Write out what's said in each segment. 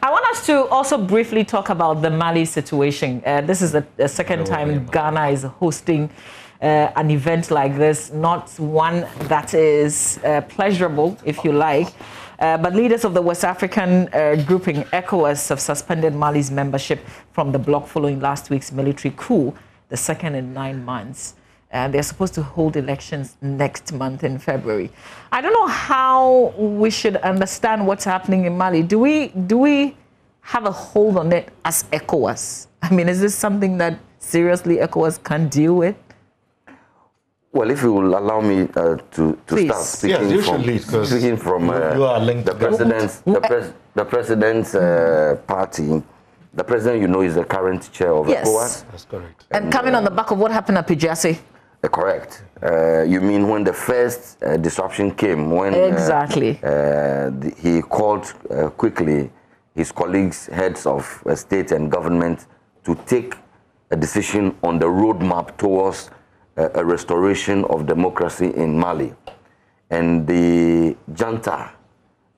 I want us to also briefly talk about the Mali situation. This is the second time Ghana is hosting an event like this, not one that is pleasurable, if you like. But leaders of the West African grouping ECOWAS have suspended Mali's membership from the bloc following last week's military coup, the second in 9 months. And they're supposed to hold elections next month in February. I don't know how we should understand what's happening in Mali. Do we have a hold on it as ECOWAS? I mean, is this something that seriously ECOWAS can deal with? Well, if you will allow me to start speaking from the president's party. The president, you know, is the current chair of ECOWAS. That's correct. And coming on the back of what happened at Pijasi. Correct. You mean when the first disruption came, when he called quickly his colleagues, heads of state and government, to take a decision on the roadmap towards a restoration of democracy in Mali. And the junta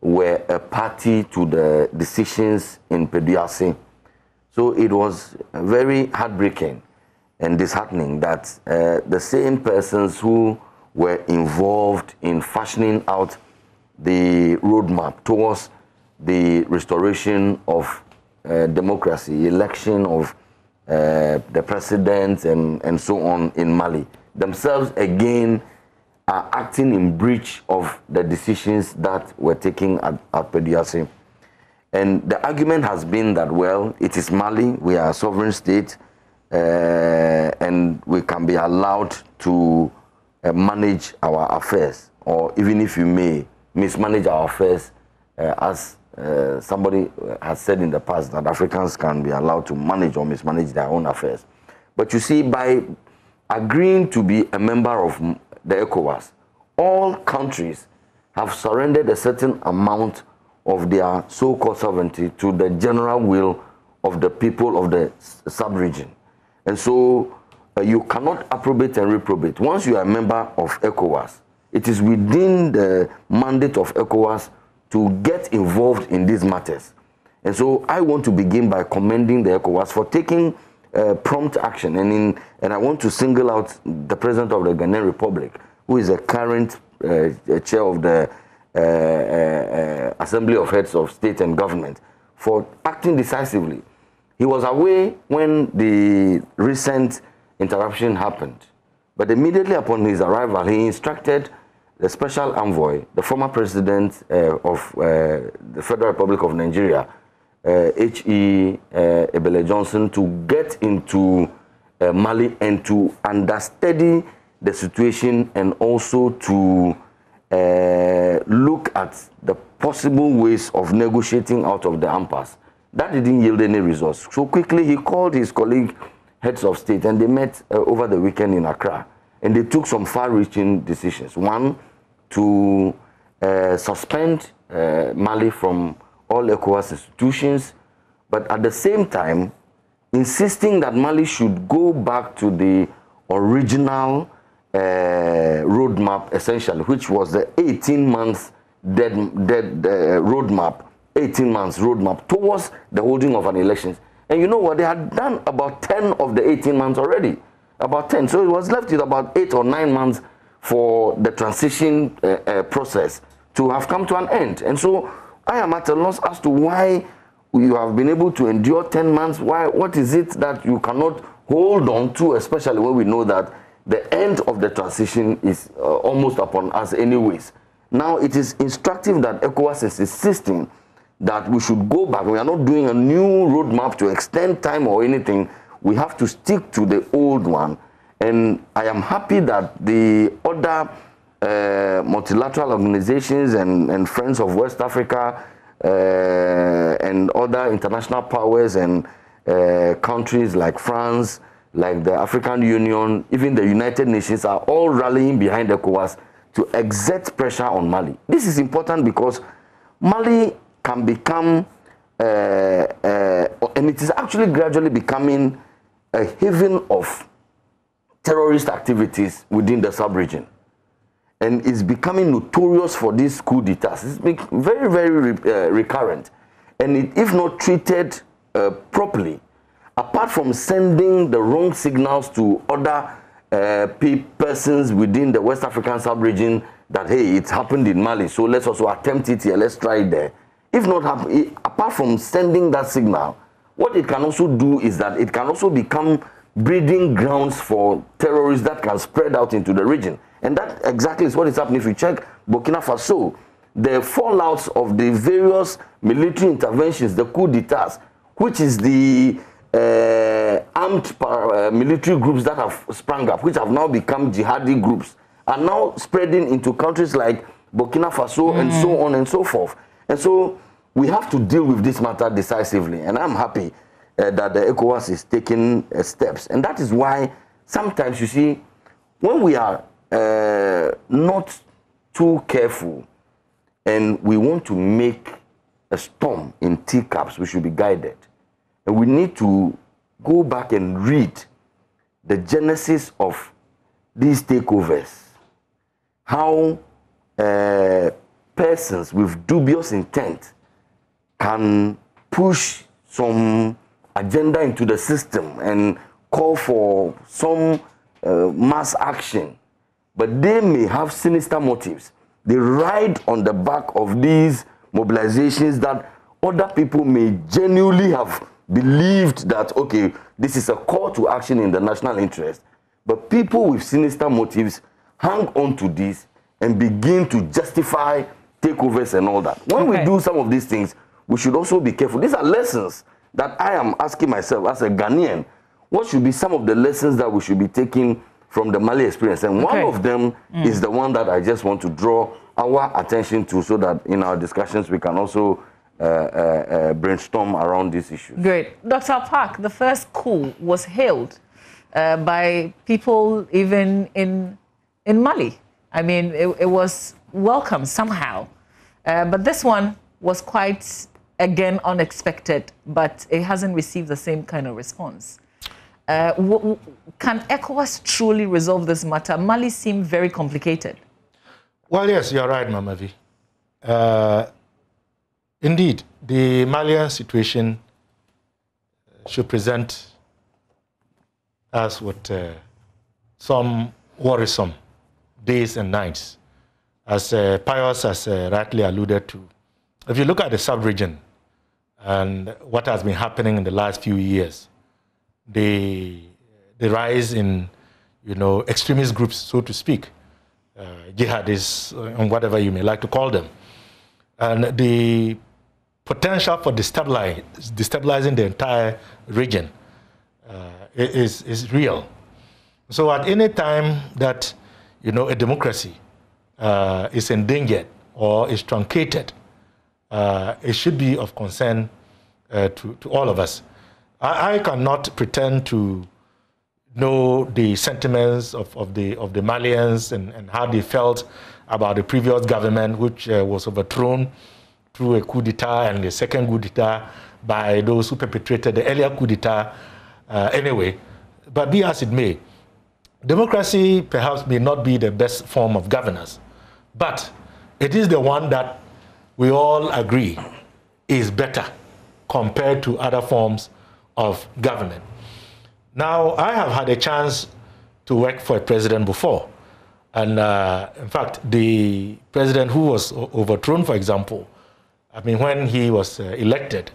were a party to the decisions in Pijasi. So it was very heartbreaking and disheartening that the same persons who were involved in fashioning out the roadmap towards the restoration of democracy, election of the president and so on in Mali, themselves again are acting in breach of the decisions that were taken at Pijasi. And the argument has been that, well, it is Mali, we are a sovereign state, and we can be allowed to manage our affairs, or even if you may, mismanage our affairs, as somebody has said in the past that Africans can be allowed to manage or mismanage their own affairs. But you see, by agreeing to be a member of the ECOWAS, all countries have surrendered a certain amount of their so-called sovereignty to the general will of the people of the sub-region. And so you cannot approbate and reprobate. Once you are a member of ECOWAS, it is within the mandate of ECOWAS to get involved in these matters. And so I want to begin by commending the ECOWAS for taking prompt action. And I want to single out the President of the Ghanaian Republic, who is the current chair of the Assembly of Heads of State and Government, for acting decisively. He was away when the recent interruption happened, but immediately upon his arrival, he instructed the special envoy, the former president of the Federal Republic of Nigeria, H.E. Ebele Johnson, to get into Mali and to understudy the situation, and also to look at the possible ways of negotiating out of the impasse. That didn't yield any results. So quickly he called his colleague heads of state, and they met over the weekend in Accra, and they took some far-reaching decisions. One, to suspend Mali from all ECOWAS institutions, but at the same time insisting that Mali should go back to the original roadmap, essentially, which was the 18-month roadmap, 18 months roadmap towards the holding of an election. And you know what? They had done about 10 of the 18 months already, about 10. So it was left with about 8 or 9 months for the transition process to have come to an end. And so I am at a loss as to why you have been able to endure 10 months. Why? What is it that you cannot hold on to, especially when we know that the end of the transition is almost upon us anyways? Now, it is instructive that ECOWAS is insisting that we should go back. We are not doing a new roadmap to extend time or anything. We have to stick to the old one. And I am happy that the other multilateral organizations and Friends of West Africa and other international powers and countries like France, like the African Union, even the United Nations, are all rallying behind ECOWAS to exert pressure on Mali. This is important because Mali can become, and it is actually gradually becoming, a haven of terrorist activities within the sub-region. And is becoming notorious for these coup d'etats. It's very, very recurrent. And if not treated properly, apart from sending the wrong signals to other persons within the West African sub-region that, hey, it's happened in Mali, so let's also attempt it here, let's try it there. If not, apart from sending that signal, what it can also do is that it can also become breeding grounds for terrorists that can spread out into the region. And that exactly is what is happening. If you check Burkina Faso, the fallouts of the various military interventions, the coup d'etats, which is the armed military groups that have sprung up, which have now become jihadi groups, are now spreading into countries like Burkina Faso and so on and so forth. And so we have to deal with this matter decisively. And I'm happy that the ECOWAS is taking steps. And that is why sometimes, you see, when we are not too careful and we want to make a storm in teacups, we should be guided. And we need to go back and read the genesis of these takeovers. How persons with dubious intent can push some agenda into the system and call for some mass action, but they may have sinister motives. They ride on the back of these mobilizations that other people may genuinely have believed that, okay, this is a call to action in the national interest. But people with sinister motives hang on to this and begin to justify takeovers and all that. When we do some of these things, we should also be careful. These are lessons that I am asking myself as a Ghanaian. What should be some of the lessons that we should be taking from the Mali experience? And one of them is the one that I just want to draw our attention to, so that in our discussions we can also brainstorm around these issues. Great. Dr. Park, the first coup was hailed by people even in Mali. I mean, it was welcome somehow. But this one was quite, again, unexpected, but it hasn't received the same kind of response. Can ECOWAS truly resolve this matter? Mali seemed very complicated. Well, yes, you're right, Mama V. Indeed, the Malian situation should present us with some worrisome days and nights. As Pius has rightly alluded to, if you look at the sub-region and what has been happening in the last few years, the rise in, extremist groups, so to speak, jihadists, and whatever you may like to call them, and the potential for destabilizing the entire region is real. So at any time that, a democracy is endangered or is truncated, it should be of concern to all of us. I cannot pretend to know the sentiments of the Malians and how they felt about the previous government, which was overthrown through a coup d'etat and the second coup d'etat by those who perpetrated the earlier coup d'etat anyway. But be as it may, democracy perhaps may not be the best form of governance, but it is the one that we all agree is better compared to other forms of government. Now, I have had a chance to work for a president before. And in fact, the president who was overthrown, for example, I mean, when he was elected,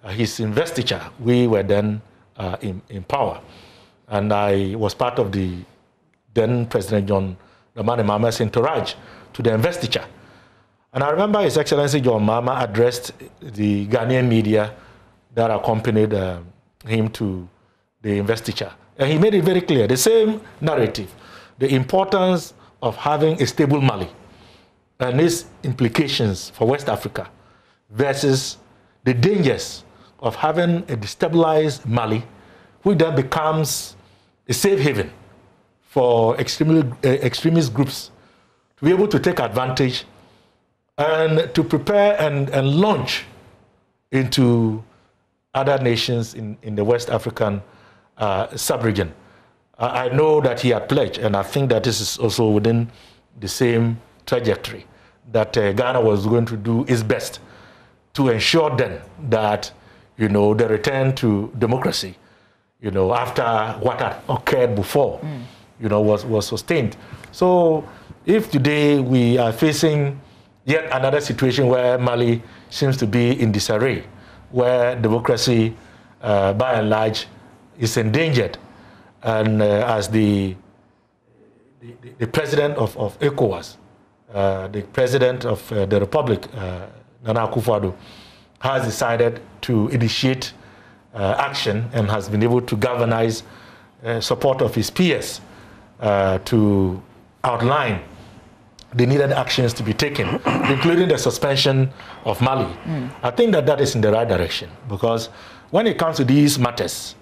his investiture, we were then in power. And I was part of the then President John Dramani Mahama's entourage to the investiture. And I remember His Excellency John Mahama addressed the Ghanaian media that accompanied him to the investiture. And he made it very clear, the same narrative, the importance of having a stable Mali and its implications for West Africa versus the dangers of having a destabilized Mali, which then becomes a safe haven for extremist groups to be able to take advantage and to prepare and launch into other nations in the West African sub-region. I know that he had pledged, and I think that this is also within the same trajectory, that Ghana was going to do its best to ensure then that, the return to democracy, after what had occurred before, was sustained. So if today we are facing yet another situation where Mali seems to be in disarray, where democracy, by and large, is endangered, and as the president of ECOWAS, the president of the Republic, Nana Akufo-Addo, has decided to initiate action and has been able to galvanize support of his peers to outline the needed actions to be taken, including the suspension of Mali. I think that is in the right direction, because when it comes to these matters,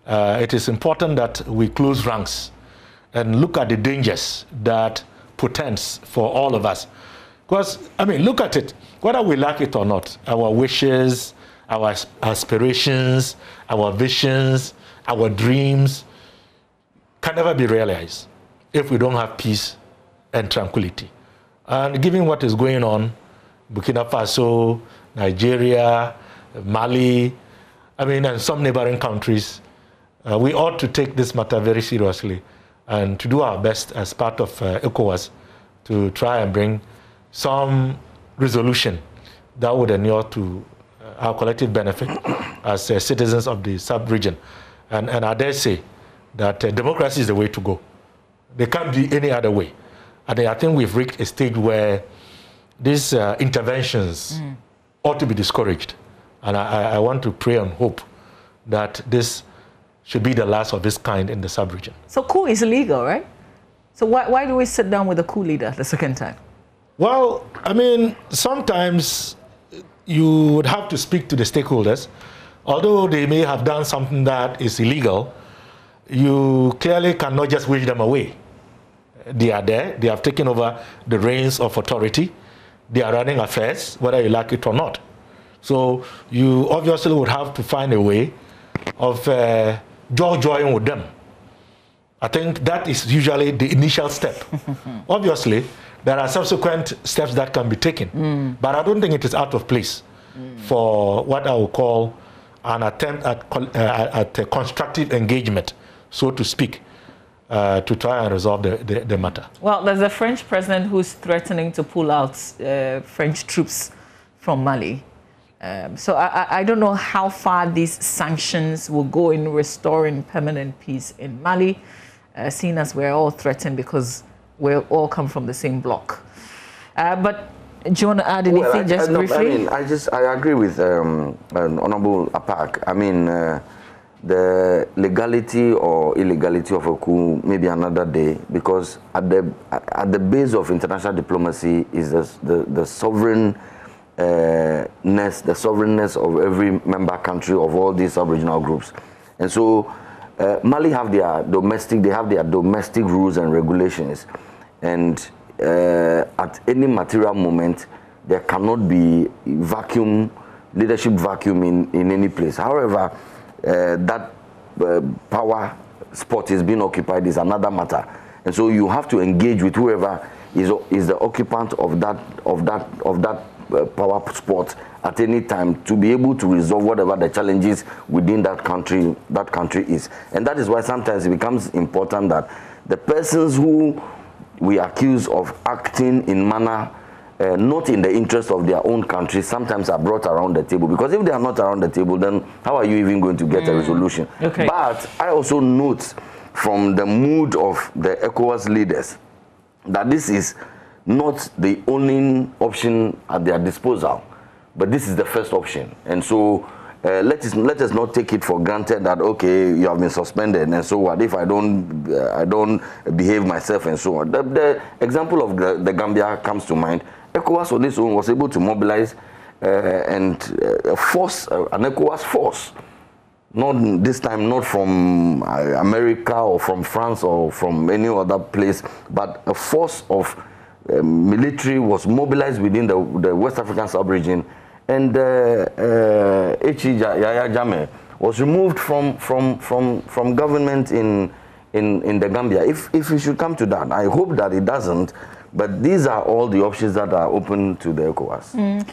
it is important that we close ranks and look at the dangers that portends for all of us. Because, look at it, whether we like it or not, our wishes, our aspirations, our visions, our dreams can never be realized if we don't have peace and tranquility. And given what is going on, Burkina Faso, Nigeria, Mali, and some neighboring countries, we ought to take this matter very seriously and to do our best as part of ECOWAS to try and bring some resolution that would inure to our collective benefit as citizens of the sub-region. And I dare say that democracy is the way to go. There can't be any other way. And I think we've reached a stage where these interventions ought to be discouraged. And I want to pray and hope that this should be the last of its kind in the sub-region. So coup is illegal, right? So why do we sit down with the coup leader the second time? Well, sometimes you would have to speak to the stakeholders. Although they may have done something that is illegal, you clearly cannot just wish them away. They are there. They have taken over the reins of authority. They are running affairs, whether you like it or not. So you obviously would have to find a way of joining with them. I think that is usually the initial step. Obviously, there are subsequent steps that can be taken, but I don't think it is out of place for what I would call an attempt at a constructive engagement, so to speak, to try and resolve the matter. Well, there's a French president who's threatening to pull out French troops from Mali. So I don't know how far these sanctions will go in restoring permanent peace in Mali, seeing as we're all threatened because we all come from the same bloc. But do you want to add anything briefly? I agree with Honorable Apak. The legality or illegality of a coup maybe another day, because at the base of international diplomacy is the sovereignness of every member country of all these sub-regional groups. And so Mali have their domestic rules and regulations, and at any material moment there cannot be leadership vacuum in any place. However, that power spot is being occupied is another matter, and so you have to engage with whoever is the occupant of that power spot at any time to be able to resolve whatever the challenges within that country is. And that is why sometimes it becomes important that the persons who we accuse of acting in manner not in the interest of their own country sometimes are brought around the table, because if they are not around the table, then how are you even going to get a resolution? Okay. But I also note from the mood of the ECOWAS leaders that this is not the only option at their disposal, but this is the first option. And so let us not take it for granted that, okay, you have been suspended, and so what if I don't behave myself and so on. The example of the Gambia comes to mind. ECOWAS on its own was able to mobilize and force an ECOWAS force, not this time not from America or from France or from any other place, but a force of military was mobilized within the West African sub-region, and Yahya Jammeh was removed from government in the Gambia. If it should come to that, I hope that it doesn't, but these are all the options that are open to the ECOWAS.